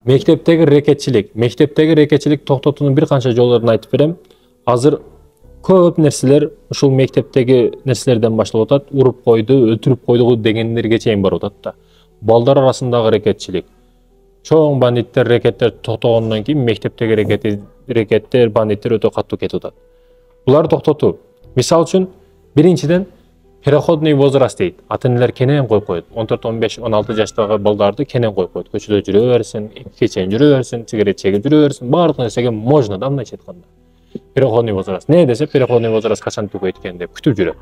Мектептеги рекетчилик токтотуунун бир канча жолдорун айтып берем. Азыр көп нерселер ушул мектептеги нерселерден башталып атат. Уруп койду, өлтүрүп койду дегендерге чейин барып атат да. Балдар арасындагы рекетчилик. Чоң бандиттер, рекеттер токтогондон кийин мектептеги рекеттер, бандиттер өтө катуу кетип атат. Булар токтотуу. Мисал үчүн, биринчиден переходный возраст дейт. Ата-энелер кенен коюп коет. 14, 15, 16 жаштагы балдарды кенен коюп коет. Көчөдө жүрө берсин, кечен жүрө берсин, сигарет чегип жүрө берсин, баардык нерсеге можно да мындайча айтканда. Переходный возраст. Не десе, переходный возраст качан түгөйт экен деп күтүп жүрөт.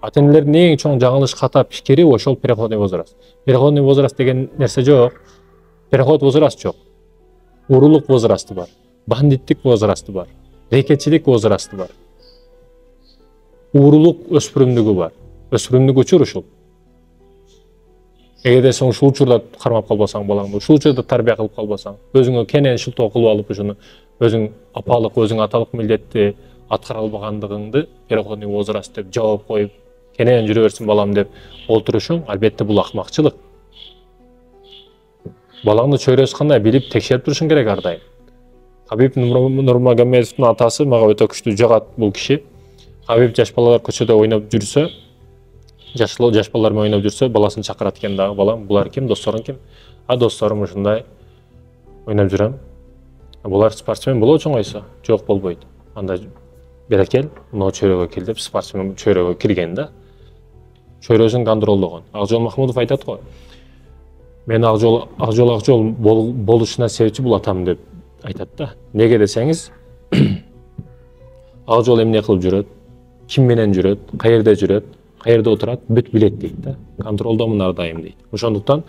Ата-энелердин эң чоң жаңылыш ката пикири ошол переходный возраст. Переходный возраст деген нерсе жок. Переход возраст жок. Урулук возрасты бар. Бандиттик возрасты бар. Рекетчилик возрасты бар. Урулук өспүрүмдүгү бар. Өспүрүмдүк учур ушул. Эгерде сен ушул учурда кармап калбасаң балаңды, ушул учурда тарбия кылып калбасаң, өзүңө кенен шылтоо кылып алып ушуну өзүң апалык, өзүң аталык милдетти аткара албагандыгыңды переходный возраст деп жооп коюп, кенен жүрө берсин балам деп олтурушуң, албетте бул акмакчылык. Балаңды чөйрөсү кандай билип текшерип турушуң керек ар дайым. Хабиб Нурмагомедовдун атасы мага өтө күчтүү жагат бул киши. Хабиб жаш балалар көчөдө ойноп жүрсө, жаш балалар менен ойноп жүрсө, баласын чакырат экен дагы, балам, булар ким, досторуң ким? Досторум ушундай ойноп жүрөм. Булар спортсмен болобу чоңойсо? Жок, болбойт. Анда бери кел, мына чөйрөгө кел деп спортсмен чөйрөгө кирген да. Чөйрөсүн контролдогон. Акжол Махмудов айтат го. Мен Акжол болушуна себепчи бул атам деп айтат да. Неге десеңиз, Акжол эмне кылып жүрөт, ким менен жүрөт, каерде жүрөт, каерде отурат, бүт билет дейт да. Контролдомун ар дайым дейт. Ошондуктан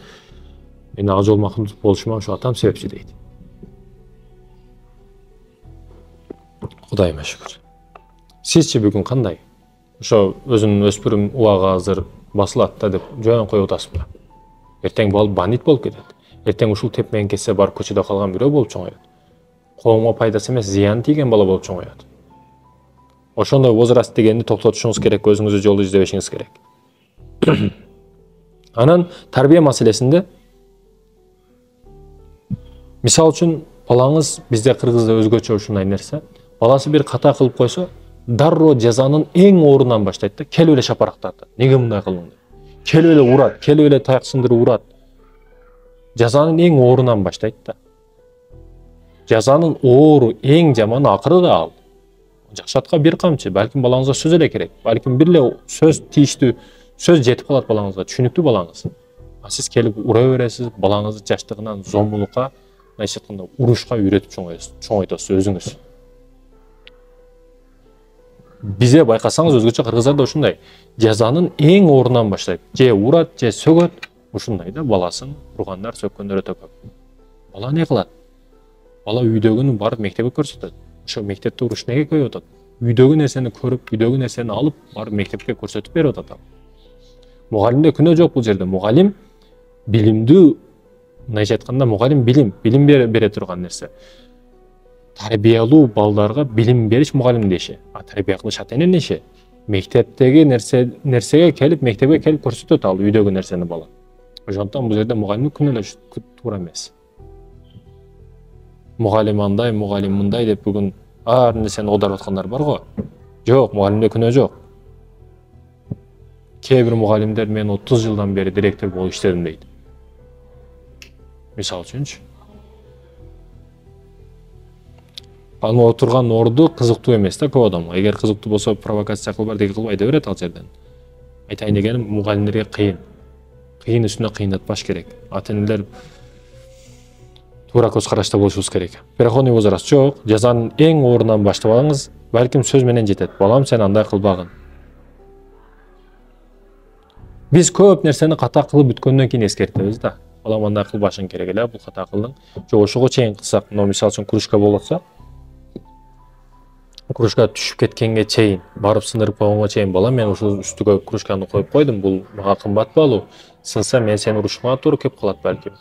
мен Акжол Махмудов болушума ушу атам себепчи дейт. Кудайыма шүкүр. Сизчи бүгүн кандай? Ошо өзүнүн өспүрүм убагы азыр басылат да деп жөн коюп атасызбы? Эртең бандит болуп кетет. Эртең ушул теп менен кетсе барып көчөдө калган бирөө болуп чоңоет. Коомго пайдасы эмес, зыян тийген бала болуп чоңоет. Ошондой возраст дегенди токтотушуңуз керек, өзүңүзгө жол издебешиңиз керек. Анан тарбия маселесинде мисал үчүн балаңыз бизде кыргызда өзгөчө ушундай нерсе. Баласы бир ката кылып койсо, дароо жазанын эң оорунан баштайт да, келип эле шапарактат. Неге мындай кылдың деп. Келип эле урат, келип эле таяк сындырып урат. Жазанын эң оорунан баштайт да. Жазанын оору эң жаманы акыры да ал. Жакшатка бир камчы, балким балаңызга сөз эле керек. Балким бир эле сөз тийиштүү, сөз жетип калат балаңызга, түшүнүктүү балаңыз. Сиз келип ура бересиз, балаңызды жаштыгынан зомбулукка, мындайча айтканда урушка үйрөтүп чоңойтосуз өзүңүз. Бизе байкасаңыз өзгөчө кыргыздарда ушундай. Жазанын эң оорунан баштайт. Же урат, же сөгөт, ушундай да, баласын ургандар, сөккөндөр өтө көп. Бала не кылат? Бала үйдөгүнү барып мектепке көрсөтөт. Ошо мектепте уруш неге көйүп атат? Үйдөгү нерсени көрүп, үйдөгү нерсени алып, барып мектепке көрсөтүп берип атат. Мугалимде күнөө жок бул жерде. Мугалим билимдүү, мындайча айтканда мугалим билим бере турган нерсе. Тарбиялуу балдарга билим бериш мугалимдин иши. Тарбия кылыш ата-эненин иши. Мектептеги нерсеге келип, мектепке келип көрсөтөт ал үйдөгү нерсени бала. Ошондуктан бул жерде мугалимдин күнөө эле туура эмес. Мугалим андай, мугалим мындай деп бүгүн ар нерсени оодарып аткандар бар го. Жок, мугалимде күнөө жок. Кээ бир мугалимдер мен 30 жылдан бери директор болуп иштедим дейт. Мисал үчүнчү. Аны отурган орду кызыктуу эмес да көп адам. Эгер кызыктуу болсо провокация кылып бирдеге кылып айда берет ал жерден. Айтайын дегеним, мугалимдерге кыйын. Кыйын үстүнө кыйындатпаш керек. Ата-энелер туура көз карашта болушубуз керек. Переходный возраст жок, жазанын эң оорунан баштабаңыз, балким сөз менен жетет. Балам, сен андай кылбагын. Биз көп нерсени ката кылып бүткөндөн кийин эскертебиз да. Балам, андай кылбашың керек эле, бул ката кылдың. Жок, ошого чейин кылсак, но мисал үчүн кружка болсо, кружка түшүп кеткенге чейин, барып сындырып койгонго чейин, балам, мен ушул үстүгө кружканы коюп койдум, бул мага кымбат балу. Сынса мен сени урушмага туура келип калат балким.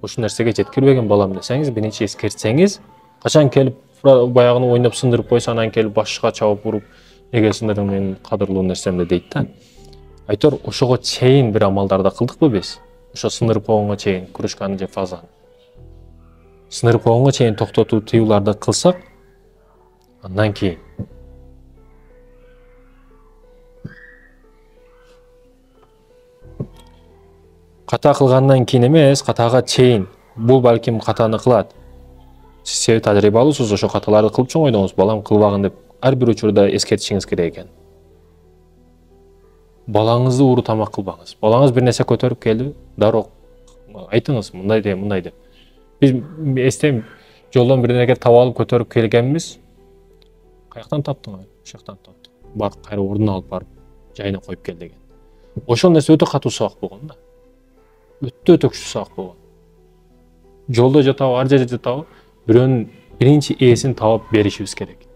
Ушул нерсеге жеткирбеген балам десеңиз, биринчи эскертсеңиз, качан келип баягыны ойноп сындырып койсо, анан келип башка чабып уруп, неге сындырдың менин кадырлуу нерсемди дейт да. Айтор, ошого чейин бир амалдарды кылдыкпы биз? Ошо сындырып койгонго чейин кружканы же фазаны. сындырып койгонго чейин токтотуу тыюуларды кылсак, андан кийин ката кылгандан кийин эмес, катага чейин бул балким катаны кылат. Сиз тажрыйбалуусуз, ошо каталарды кылып чоңойдуңуз, балам кылбагын деп ар бир учурда эскертишиңиз керек экен. Балаңызды ууру тамак кылбаңыз. Балаңыз бир нерсе көтөрүп келди, дароо айтыңыз, мындай деп, мындай деп. Биз эстейм, жолдон бир нерсе таап алып көтөрүп келгенбиз. Каяктан таптың? Ошоктон таптым. Бар, кайра ордуна алып барып, жайына коюп кел деген. Ошол нерсе өтө катуу сабак болгон да. Өтө күчтүү сабак болгон. Жолдо жатабы, ар жерде жатабы, бирөөнүн биринчи ээсин таап беришибиз керек.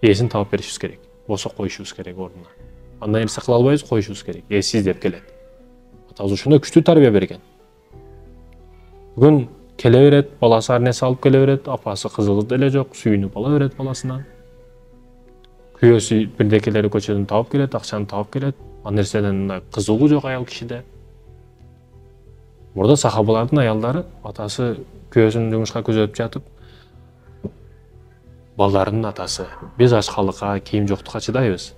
Ээсин таап беришибиз керек. Болсо коюшубуз керек ордуна. Андай нерсе кыла албайбыз, коюшубуз керек. Эсиз деп келет. Атабыз ошондой күчтүү тарбия берген. Бүгүн келе берет, баласы ар нерсе алып келе берет, апасы кызыгы деле жок, сүйүнүп ала берет баласынан. Күйөөсү бирдекелери көчөдөн таап келет, акчаны таап келет. Ал нерседен кызыгуу жок аял кишиде. Мурда сахабалардын аялдары атасы күйөөсүн жумушка күзөтүп жатып, балдарынын атасы биз ачкалыкка, кийим жоктукка чыдайбыз.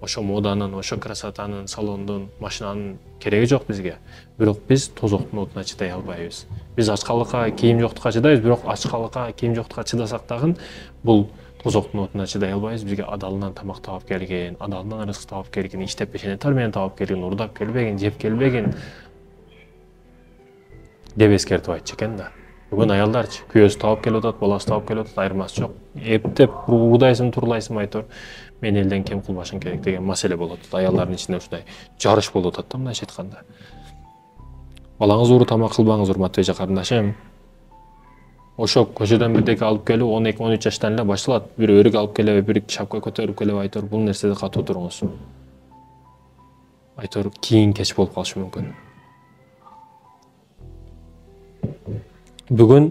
Ошо моданын, ошо красотанын, салондун, машинанын кереги жок бизге. Бирок биз тозоктун отуна чыдай албайбыз. Биз ачкалыкка, кийим жоктукка чыдайбыз, бирок ачкалыкка, кийим жоктукка чыдасак дагы бул тозоктун отуна чыдай албайбыз. Бизге адалынан тамак таап келген, адалынан рызык таап келген, иштеп пешене тарбияны таап келген, урдап келбеген, жеп келбеген деп эскертип айтчу экен да. Бүгүн аялдарчы күйөөсү таап келип атат, баласы таап келип атат, айырмасы жок. Эптеп урдайсың, турлайсың айтор. Мен элден кем кылбашым керек деген маселе болот. Аялдардын ичинде ушундай жарыш болуп атат да, мындайча айтканда. Балаңыз ууру тамак кылбаңыз, урматтуу эже карындашым. Ошо көчөдөн бирдеке алып келип 12-13 жаштан эле башталат. Бир өрүк алып келип, бир шапка көтөрүп келип айтор, бул нерседе катуу туруңуз. Айтор кийин кеч болуп калышы мүмкүн. Бүгүн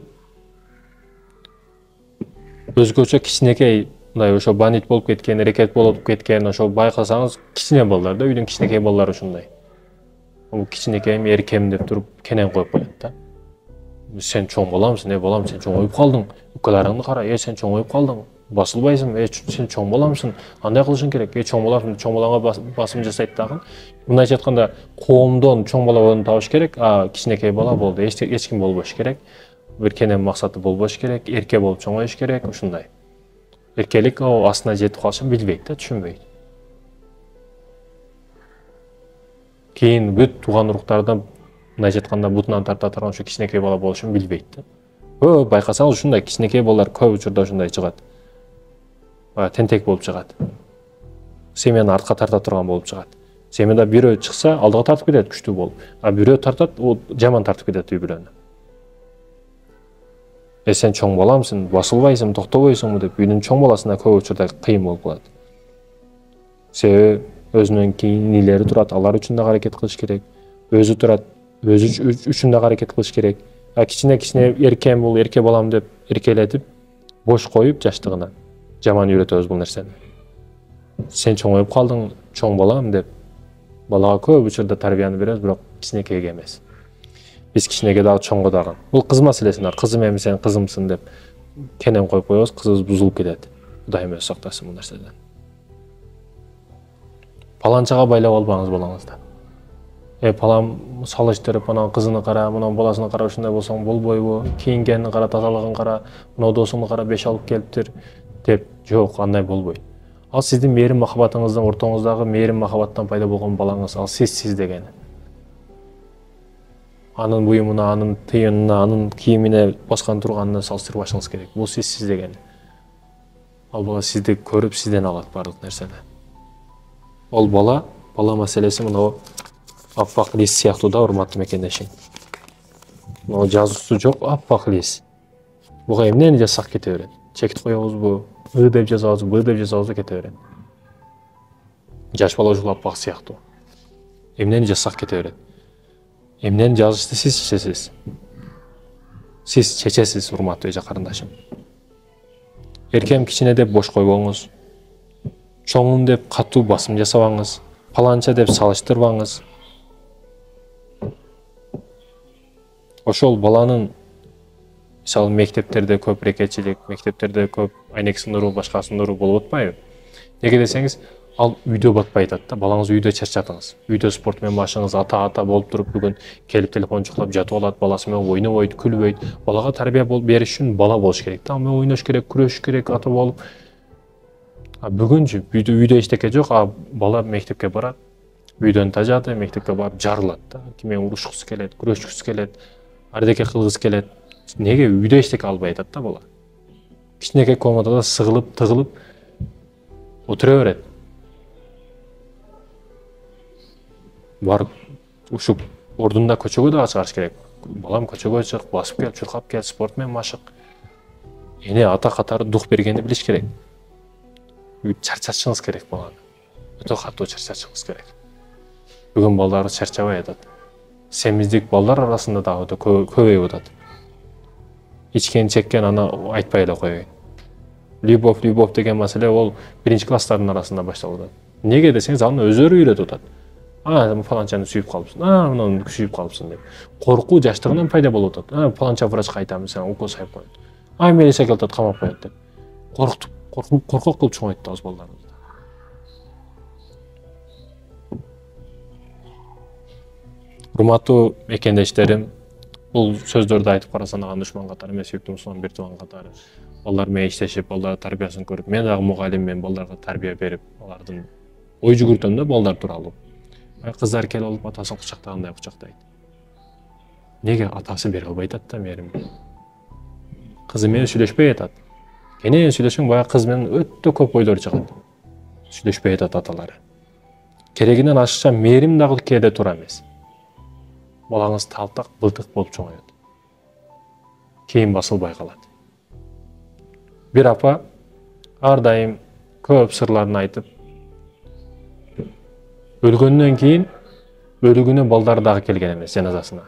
өзгөчө кичинекей мындай ошо бандит болуп кеткен, рекет болуп кеткен, ошо байкасаңыз кичине балдар да, үйдүн кичинекей балдары ушундай. Бул кичинекейим, эркем деп туруп кенен коюп коет да. Сен чоң боламсың, балам, сен чоңоюп калдың. Үкөлөрүңдү кара, сен чоңоюп калдың. Басылбайсың, сен чоң боламсың. Андай кылышың керек, чоң боласың, чоң балаңа басым жасайт дагы. Мындайча айтканда, коомдон чоң бала болууну табыш керек, кичинекей бала болду, эч ким болбош керек. Бир кенен максаты болбош керек, эрке болуп чоңоюш керек, ушундай. Эркелик астына жетип калышын билбейт да, түшүнбөйт. Кийин бүт тууган уруктардан мындайча айтканда бутунан тарта турган ушу кичинекей бала болушун билбейт да. Көп байкасаңыз ушундай кичинекей балдар көп учурда ушундай чыгат. Тентек болуп чыгат. Семьяны артка тарта турган болуп чыгат. Семьяда бирөө чыкса, алдыга тартып кетет күчтүү болуп. Бирөө тартат, ол жаман тартып кетет үй-бүлөнү. Сен чоң баламсың, басылбайсың, токтобойсуңбу деп үйдүн чоң баласына көп учурда кыйын болуп калат. Себеби өзүнүн кийинилери турат, алар үчүн да аракет кылыш керек. Өзү турат, өзү үчүн да аракет кылыш керек. Кичине эркем бул, эрке балам деп эркелетип, бош коюп жаштыгына жаман үйрөтөбүз бул нерсени. Сен чоңоюп калдың, чоң балам деп балага көп учурда тарбияны беребиз, бирок кичинекейге эмес. Биз кичинеге дагы чоңго дагы. Бул кыз маселесинде, кызым эми сен кызымсың деп кенен коюп коебуз, кызыбыз бузулуп кетет. Кудайым өзү сактасын бул нерседен. Паланчага байлап албаңыз балаңызды. Палам салыштырып, анан кызыны кара, мунун баласыны кара, ушундай болсоң болбойбу? Кийингенин кара, тазалыгын кара, мына досуңду кара, 5 алып келиптир деп, жок, андай болбойт. Ал сиздин мээрим махабатыңыздын ортоңуздагы мээрим махабаттан пайда болгон балаңыз, ал сиз дегени. Анын буюмуна, анын тыйынына, анын кийимине баскан турганына салыштырбашыңыз керек. Бул сиз дегени. Ал бала сизди көрүп, сизден алат бардык нерсени. Ол бала маселеси мына аппак лист сыяктуу да, урматтуу мекендешим. Мына жазуусу жок, аппак лист. Буга эмнени жазсак кете берет? Чекит коебузбу? Ы деп жазабызбы, Б деп жазабызбы, кете берет. Жаш бала ушул аппак сыяктуу. Эмнени жазсак кете берет? Эмнени жазышты сиз чечесиз. Сиз чечесиз, урматтуу эже карындашым. Эркем кичине деп бош койбоңуз. Чоңум деп катуу басым жасабаңыз. Паланча деп салыштырбаңыз. Ошол баланын Мисалы мектептерде көп рекетчилик, мектептерде көп айнек сындыруу, башка сындыруу болуп атпайбы? Неге десеңиз, ал үйдө батпай атат да. Балаңыз үйдө чарчатыңыз. Үйдө спорт менен башыңыз ата болуп туруп, бүгүн келип телефон чукулап жатып алат, баласы менен ойнобойт, күлбөйт. Балага тарбия бериш үчүн бала болуш керек да. Ал менен ойнош керек, күрөшүш керек, ата болуп. Бүгүнчү үйдө эчтеке жок, бала мектепке барат. Үйдөн тажады, мектепке барып жарылат да. Ким менен урушкусу келет, күрөшкүсү келет, ардеке кылгысы келет. Неге үйдө эчтеке албай атат да бала? Кичинекей комнатада сыгылып, тыгылып отура берет. Барып ушул ордунда көчөгө дагы чыгарыш керек. Балам көчөгө чык, басып кел, чуркап кел, спорт менен машык. Эне ата катары дух бергенди билиш керек. Чарчатышыңыз керек баланы. Өтө катуу чарчатышыңыз керек. Бүгүн балдарыбыз чарчабай атат. Семиздик балдар арасында дагы өтө көбөйүп атат. Ичкен чеккен аны айтпай эле коюйын. Любовь деген маселе ол биринчи класстардын арасында башталып атат. Неге десеңиз, аны өздөрү үйрөтүп атат. Фаланчаны сүйүп калыпсың, мынаны сүйүп калыпсың деп. Коркуу жаштыгынан пайда болуп атат. Фаланча врачка айтам, сен укол сайып коет. Милиция келип атат, камап коет деп. Коркок кылып чоңойт да балдарыбызды. Урматтуу мекендештерим, бул сөздөрдү айтып карасанаган душман катары эмес, сүйүктүү мусулман бир тууган катары балдар менен иштешип, балдардын тарбиясын көрүп, мен дагы мугалиммен балдарга тарбия берип, алардын ой жүгүртөм да балдар тууралуу. Кыздар келип алып атасын кучактагандай кучактайт. Неге атасы бере албай атат да мээримди? Кызы менен сүйлөшпөй атат. Кенен сүйлөшсөң, баягы кыз менен өтө көп ойлор чыгат. Сүйлөшпөй атат аталары. Керегинен ашыкча мээрим дагы кээде туура эмес. Балаңыз талтак, былтык болуп чоңоет. Кийин басылбай калат. Бир апа ар дайым көп сырларын айтып, өлгөндөн кийин өлүгүнө балдары дагы келген эмес жаназасына.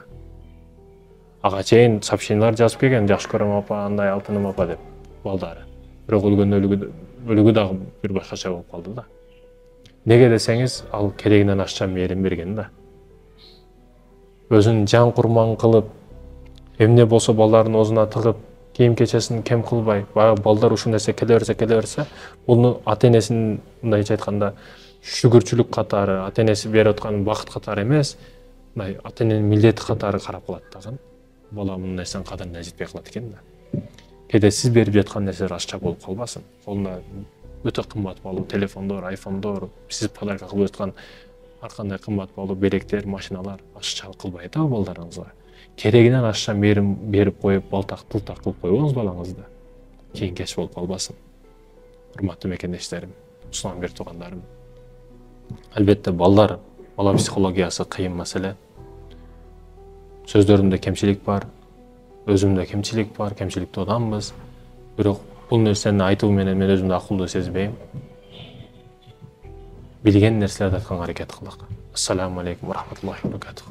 Ага чейин сообщениялар жазып келген, жакшы көрөм апа, андай алтыным апа деп балдары. Бирок өлгөндө өлүгү дагы бир башкача болуп калды да. Неге десеңиз, ал керегинен ашча мээрим берген да. Өзүн жан курман кылып, эмне болсо балдардын оозуна тыгып, кийим кечесин кем кылбай, баягы балдар ушул нерсе келе берсе, буну ата-энесинин мындайча айтканда шүгүрчүлүк катары, ата-энеси берип аткан бакыт катары эмес, мындай ата-эненин милдети катары карап калат дагы. Бала мунун нерсенин кадырына жетпей калат экен да. Кээде сиз берип жаткан нерселер ашча болуп калбасын. Колунда өтө кымбат баалуу телефондор, айфондор, сиз подарка кылып жаткан ар кандай кымбат баалуу белектер, машиналар ашча кылбай да балдарыңызга. Керегинен ашча мээрим берип коюп, балтак тылтак кылып койбоңуз балаңызды. Кийин кеч болуп калбасын. Урматтуу мекендештерим, мусулман бир туугандарым. Албетте бала психологиясы кыйын маселе. Сөздөрүмдө кемчилик бар, өзүмдө кемчилик бар, кемчиликтүү адамбыз. Бирок бул нерсени айтуу менен мен өзүмдү акылдуу сезбейм. Билген нерселерди айтканга аракет кылдык. Ассаламу алейкум ва рахматуллахи ва баракатух.